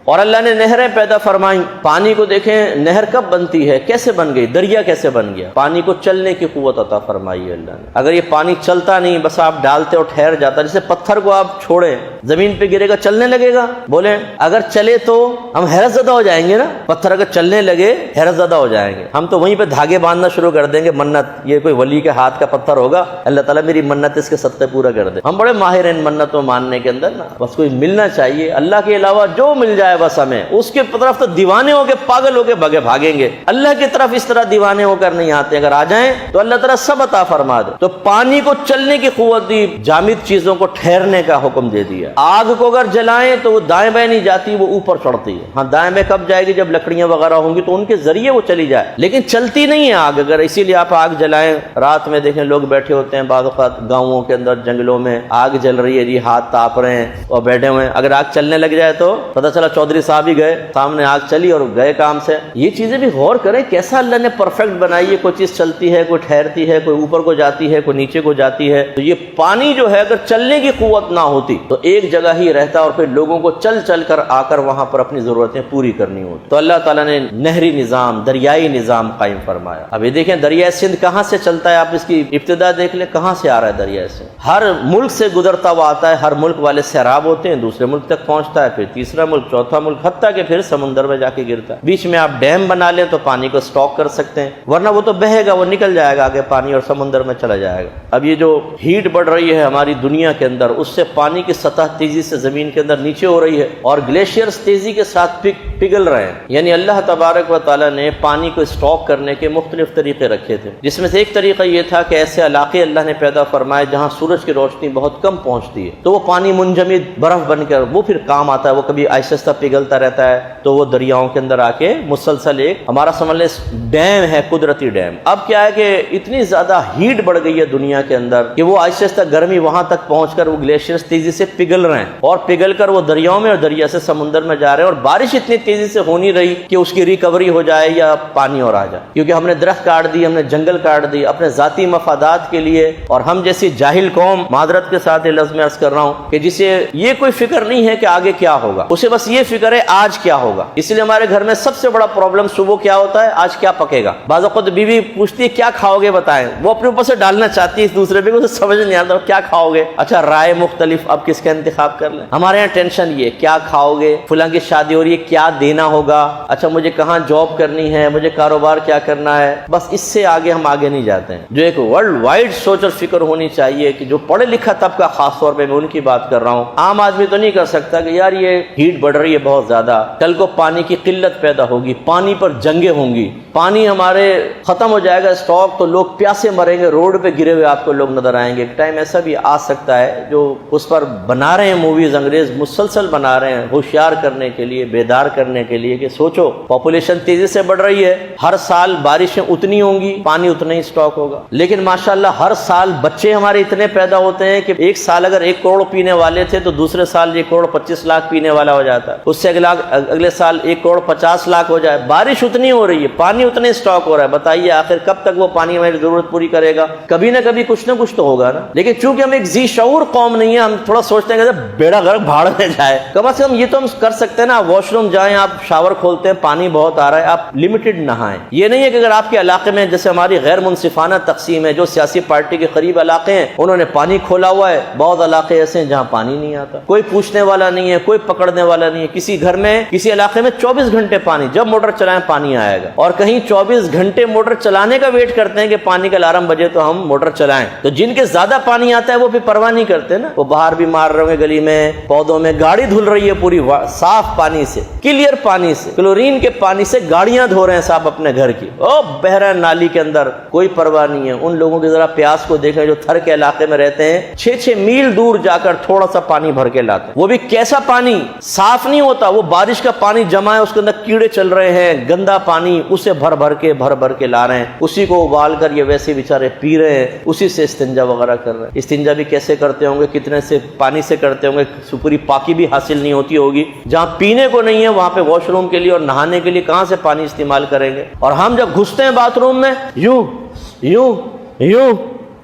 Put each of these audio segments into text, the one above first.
اور اللہ نے نہریں پیدا فرمائیں. پانی کو دیکھیں نہر کب بنتی ہے, کیسے بن گئی, دریا کیسے بن گیا. پانی کو چلنے کی قوت عطا فرمائی ہے اللہ نے. اگر یہ پانی چلتا نہیں, بس آپ ڈالتے اور ٹھہر جاتا, جیسے پتھر کو آپ چھوڑیں زمین پہ گرے گا چلنے لگے گا. بولیں اگر چلے تو ہم حیرت زدہ ہو جائیں گے نا. پتھر اگر چلنے لگے حیرت زدہ ہو جائیں گے, ہم تو وہیں پہ دھاگے باندھنا شروع کر دیں گے. منت, یہ کوئی ولی کے ہاتھ کا پتھر ہوگا, اللہ تعالیٰ میری منت اس کے صدقے پورا کر دے. ہم بڑے ماہر ہیں ان منتوں ماننے کے اندر نا. بس کوئی ملنا چاہیے, اللہ کے علاوہ جو مل جائے بس ہمیں, اس کے طرف تو دیوانے ہو کے پاگل ہو کے بھاگیں گے. اللہ کی طرف اس طرح دیوانے ہو کر نہیں آتے. اگر آ جائیں تو اللہ تعالیٰ سب عطا فرما دے. تو پانی کو چلنے کی قوت دی, جامد چیزوں کو ٹھہرنے کا حکم دے دیا. آگ کو اگر جلائیں تو وہ دائیں بائیں نہیں جاتی, وہ اوپر چڑھتی ہے. ہاں دائیں بائیں کب جائے گی, جب لکڑیاں وغیرہ ہوں گی تو ان کے ذریعے وہ چلی جائے, لیکن چلتی نہیں ہے آگ. اگر اسی لیے آپ آگ جلائیں, رات میں دیکھیں لوگ بیٹھے ہوتے ہیں بعض اوقات گاؤں کے اندر, جنگلوں میں آگ جل رہی ہے جی, ہاتھ تاپ رہے ہیں اور بیٹھے ہوئے ہیں. اگر آگ چلنے لگ جائے تو پتہ چلا چودھری صاحب ہی گئے, سامنے آگ چلی اور گئے کام سے. یہ چیزیں بھی غور کریں کیسا اللہ نے پرفیکٹ بنائی ہے. کوئی چیز چلتی ہے, کوئی ٹھہرتی ہے, کوئی اوپر کو جاتی ہے, کوئی نیچے کو جاتی ہے. تو یہ پانی جو ہے اگر چلنے کی قوت نہ ہوتی تو ایک جگہ ہی رہتا اور پھر لوگوں کو چل چل کر آ کر وہاں پر اپنی ضرورتیں پوری کرنی ہوتی. تو اللہ تعالیٰ نے نہری نظام, دریائی نظام قائم فرمایا. اب یہ دیکھیں دریائے سندھ کہاں سے چلتا ہے, آپ اس کی ابتدا دیکھ لیں کہاں سے آ رہا ہے دریائے سندھ. ہر ملک سے گزرتا ہوا آتا ہے, ہر ملک والے سیراب ہوتے ہیں, دوسرے ملک تک پہنچتا ہے, پھر تیسرا ملک, چوتھا ملک, حتیٰ کہ پھر سمندر میں جا کے گرتا ہے. بیچ میں آپ ڈیم بنا لیں تو پانی کو سٹاک کر سکتے ہیں, ورنہ وہ تو بہے گا, وہ نکل جائے گا آگے پانی اور سمندر میں چلا جائے گا. اب یہ جو ہیٹ بڑھ رہی ہے ہماری دنیا کے اندر, اس سے پانی کی سطح تیزی سے زمین کے اندر نیچے ہو رہی ہے اور گلیشیئرز تیزی کے ساتھ پگھل رہے ہیں. یعنی اللہ تبارک و تعالیٰ نے پانی کو سٹاک کرنے کے مختلف طریقے رکھے تھے, جس میں سے ایک طریقہ یہ تھا کہ ایسے علاقے اللہ نے پیدا فرمائے جہاں سورج کی روشنی بہت کم پہنچتی ہے, تو وہ پانی منجمد برف بن کر وہ پھر کام آتا ہے. وہ کبھی آہستہ آہستہ پگھلتا رہتا ہے تو وہ دریاؤں کے اندر آ کے مسلسل ایک ہمارا سمجھ لیں ڈیم ہے, قدرتی ڈیم. اب کیا ہے کہ اتنی زیادہ ہیٹ بڑھ گئی ہے دنیا کے اندر کہ وہ آہستہ آہستہ گرمی وہاں تک پہنچ کر وہ گلیشیئرز تیزی سے پگھل رہے ہیں اور پگھل کر وہ دریاؤں میں اور دریا سے سمندر میں جا رہے ہیں. اور بارش اتنی تیزی سے ہو نہیں رہی کہ اس کی ریکوری ہو جائے یا پانی اور آ جائے, کیونکہ ہم نے درخت کاٹ دی, ہم نے جنگل کاٹ دی اپنے ذاتی مفادات کے لیے. اور ہم جیسی جاہل قوم, معذرت کے ساتھ یہ لفظ میں عرض کر رہا ہوں, کہ جسے یہ کوئی فکر نہیں ہے کہ آگے کیا ہوگا, اسے بس یہ فکر ہے آج کیا ہوگا. اس لیے ہمارے گھر میں سب سے بڑا پرابلم صبح کیا ہوتا ہے, آج کیا پکے گا. بعض اوقات بیوی پوچھتی ہے کیا کھاؤ گے بتائیں, وہ اپنے اوپر سے ڈالنا چاہتی ہے اس دوسرے پہ, اسے سمجھ نہیں آتا کیا کھاؤ گے. اچھا رائے مختلف, اب کس کا انتخاب کر لیں. ہمارے یہاں ٹینشن یہ کیا کھاؤ گے, فلاں کی شادی ہو رہی ہے کیا دینا ہوگا, اچھا مجھے کہاں جاب کرنی ہے, مجھے کاروبار کیا کرنا ہے. بس اس سے آگے ہم آگے نہیں جاتے ہیں. جو ایک ورلڈ وائڈ سوچ اور فکر ہونی چاہیے کہ جو پڑھے لکھا طبقہ, خاص طور پہ میں ان کی بات کر رہا ہوں, عام آدمی تو نہیں کر سکتا کہ یار یہ ہیٹ بڑھ رہی ہے بہت زیادہ, کل کو پانی کی قلت پیدا ہوگی, پانی پر جنگیں ہوں گی, پانی ہمارے ختم ہو جائے گا اسٹاک, تو لوگ پیاسے مریں گے, روڈ پہ گرے ہوئے آپ کو لوگ نظر آئیں گے. ایک ٹائم ایسا بھی آ سکتا ہے جو اس پر بنا رہے ہیں موویز, انگریز مسلسل بنا رہے ہیں ہوشیار کرنے کے لیے, بیدار کرنے کے لیے کہ سوچو پاپولیشن تیزی سے بڑھ رہی ہے, ہر سال بارشیں اتنی ہوں گی, پانی اتنا ہی اسٹاک ہوگا. لیکن ماشاءاللہ ہر سال بچے ہمارے اتنے پیدا ہوتے ہیں کہ ایک سال اگر 1 کروڑ پینے والے تھے تو دوسرے سال 1 کروڑ 25 لاکھ پینے والا ہو جاتا ہے, اس سے اگلے سال 1 کروڑ 50 لاکھ ہو جائے. بارش اتنی ہو رہی ہے, پانی اتنے اسٹاک ہو رہا ہے, بتائیے آخر کب تک وہ پانی ہماری ضرورت پوری کرے گا. کبھی نہ کبھی کچھ نہ کچھ تو ہوگا نا. لیکن چونکہ ہم ایک ذی شعور قوم نہیں ہے, ہم تھوڑا سوچتے ہیں کہ بیڑا غرق بھاڑ میں جائے. کم از کم یہ تو ہم کر سکتے ہیں نا, واش روم جائیں, آپ شاور کھولتے ہیں, پانی بہت آ رہا ہے, آپ لمیٹڈ نہائیں. یہ نہیں ہے کہ اگر آپ کے علاقے میں, جیسے ہماری غیر منصفانہ تقسیم ہے, جو سیاسی پارٹی کے قریب علاقے ہیں انہوں نے پانی کھولا ہوا ہے, بہت علاقے ایسے ہیں جہاں پانی نہیں آتا, کوئی پوچھنے والا نہیں ہے, کوئی پکڑنے والا نہیں ہے. کسی گھر میں, کسی علاقے میں 24 گھنٹے پانی, جب موٹر چلائیں پانی آئے گا, اور کہیں 24 گھنٹے موٹر چلانے کا ویٹ کرتے ہیں کہ پانی کا الارم بجے تو ہم موٹر چلائیں. تو جن کے زیادہ پانی آتا ہے وہ پھر پرواہ نہیں کرتے نا, وہ باہر بھی مار رہے ہوں گے, گلی میں, پودوں میں, گاڑی دھل رہی ہے پوری صاف پانی سے, کلیئر پانی سے, کلورین کے پانی سے گاڑیاں دھو رہے ہیں صاحب اپنے گھر کی, او بہہ رہے ہیں نالی کے اندر, کوئی پرواہ نہیں ہے. ان لوگوں کی ذرا پیاس کو دیکھیں جو تھر کے علاقے میں رہتے ہیں, 6 میل دور جا کر تھوڑا سا پانی بھر کے لاتے ہیں. وہ بھی کیسا پانی, صاف نہیں ہوتا, وہ بارش کا پانی جمع ہے, اس کے اندر کیڑے چل رہے ہیں, گندا پانی, اسے بھر بھر کے لا رہے ہیں, اسی کو ابال کر یہ ویسے بیچارے پی رہے ہیں, اسی سے استنجا وغیرہ کر رہے ہیں. استنجا بھی کیسے کرتے ہوں گے, کتنے سے پانی سے کرتے ہوں گے, پوری پاکی بھی حاصل نہیں ہوتی ہوگی. جہاں پینے کو نہیں ہے وہاں پہ واش روم کے لیے اور نہانے کے لیے کہاں سے پانی استعمال کریں گے. اور ہم جب گھستے ہیں باتھ روم میں, یوں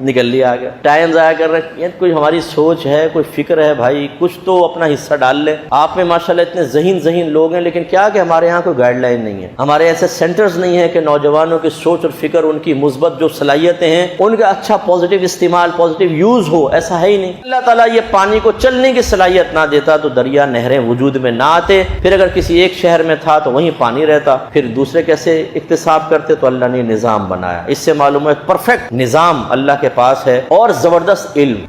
نکل لیا آگے، ٹائم ضائع کر رہے ہیں۔ کوئی ہماری سوچ ہے، کوئی فکر ہے بھائی، کچھ تو اپنا حصہ ڈال لے۔ آپ میں ماشاءاللہ اتنے ذہین لوگ ہیں، لیکن کیا کہ ہمارے یہاں کوئی گائیڈ لائن نہیں ہے، ہمارے ایسے سینٹرز نہیں ہیں کہ نوجوانوں کی سوچ اور فکر، ان کی مثبت جو صلاحیتیں ہیں ان کا اچھا پازیٹیو استعمال، پازیٹیو یوز ہو، ایسا ہے ہی نہیں۔ اللہ تعالیٰ یہ پانی کو چلنے کی صلاحیت نہ دیتا تو دریا نہریں وجود میں نہ آتے، پھر اگر کسی ایک شہر میں تھا تو وہیں پانی رہتا، پھر دوسرے کیسے اکتساب کرتے؟ تو اللہ نے نظام بنایا۔ اس سے معلوم ہے پرفیکٹ نظام اللہ کے پاس ہے، اور زبردست علم۔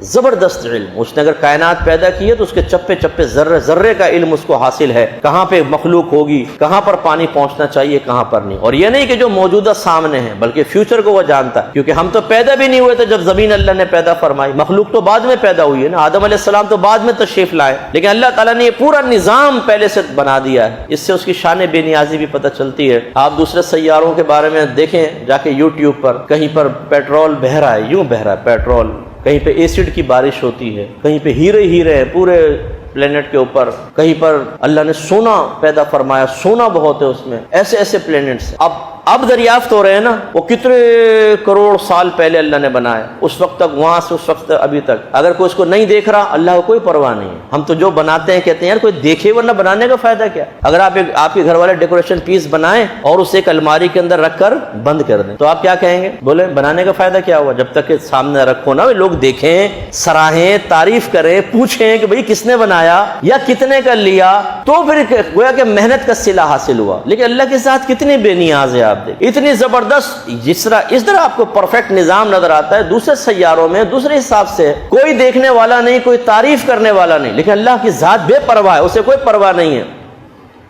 اس نے اگر کائنات پیدا کی ہے تو اس کے چپے چپے ذرے ذرے کا علم اس کو حاصل ہے، کہاں پہ مخلوق ہوگی، کہاں پر پانی پہنچنا چاہیے، کہاں پر نہیں۔ اور یہ نہیں کہ جو موجودہ سامنے ہے، بلکہ فیوچر کو وہ جانتا ہے، کیونکہ ہم تو پیدا بھی نہیں ہوئے تھے جب زمین اللہ نے پیدا فرمائی، مخلوق تو بعد میں پیدا ہوئی ہے نا، آدم علیہ السلام تو بعد میں تشریف لائے، لیکن اللہ تعالیٰ نے یہ پورا نظام پہلے سے بنا دیا ہے۔ اس سے اس کی شان بے نیازی بھی پتہ چلتی ہے۔ آپ دوسرے سیاروں کے بارے میں دیکھیں جا کے یوٹیوب پر، کہیں پر پیٹرول بہہ رہا ہے، یوں بہہ رہا ہے پیٹرول، کہیں پہ ایسڈ کی بارش ہوتی ہے، کہیں پہ ہیرے ہیں پورے پلینٹ کے اوپر، کہیں پر اللہ نے سونا پیدا فرمایا، سونا بہت ہے اس میں، ایسے پلینٹس اب دریافت ہو رہے ہیں نا، وہ کتنے کروڑ سال پہلے اللہ نے بنایا، اس وقت تک، وہاں سے اس وقت ابھی تک۔ اگر کوئی اس کو نہیں دیکھ رہا، اللہ کو کوئی پرواہ نہیں ہے۔ ہم تو جو بناتے ہیں کہتے ہیں یار کوئی دیکھے، ورنہ بنانے کا فائدہ کیا؟ اگر آپ کے گھر والے ڈیکوریشن پیس بنائیں اور اسے ایک الماری کے اندر رکھ کر بند کر دیں تو آپ کیا کہیں گے؟ بولے بنانے کا فائدہ کیا ہوا؟ جب تک کہ سامنے رکھو نا، لوگ دیکھیں، سراہیں، تعریف کریں، پوچھیں کہ بھئی کس نے بنایا یا کتنے کا لیا، تو پھر گویا کہ محنت کا صلہ حاصل ہوا۔ لیکن اللہ کے ساتھ کتنی بے نیاز ہے، آپ دیکھ، اتنی زبردست، اس طرح آپ کو پرفیکٹ نظام نظر آتا ہے۔ دوسرے سیاروں میں دوسرے حساب سے کوئی دیکھنے والا نہیں، کوئی تعریف کرنے والا نہیں، لیکن اللہ کی ذات بے پرواہ ہے، اسے کوئی پرواہ نہیں ہے۔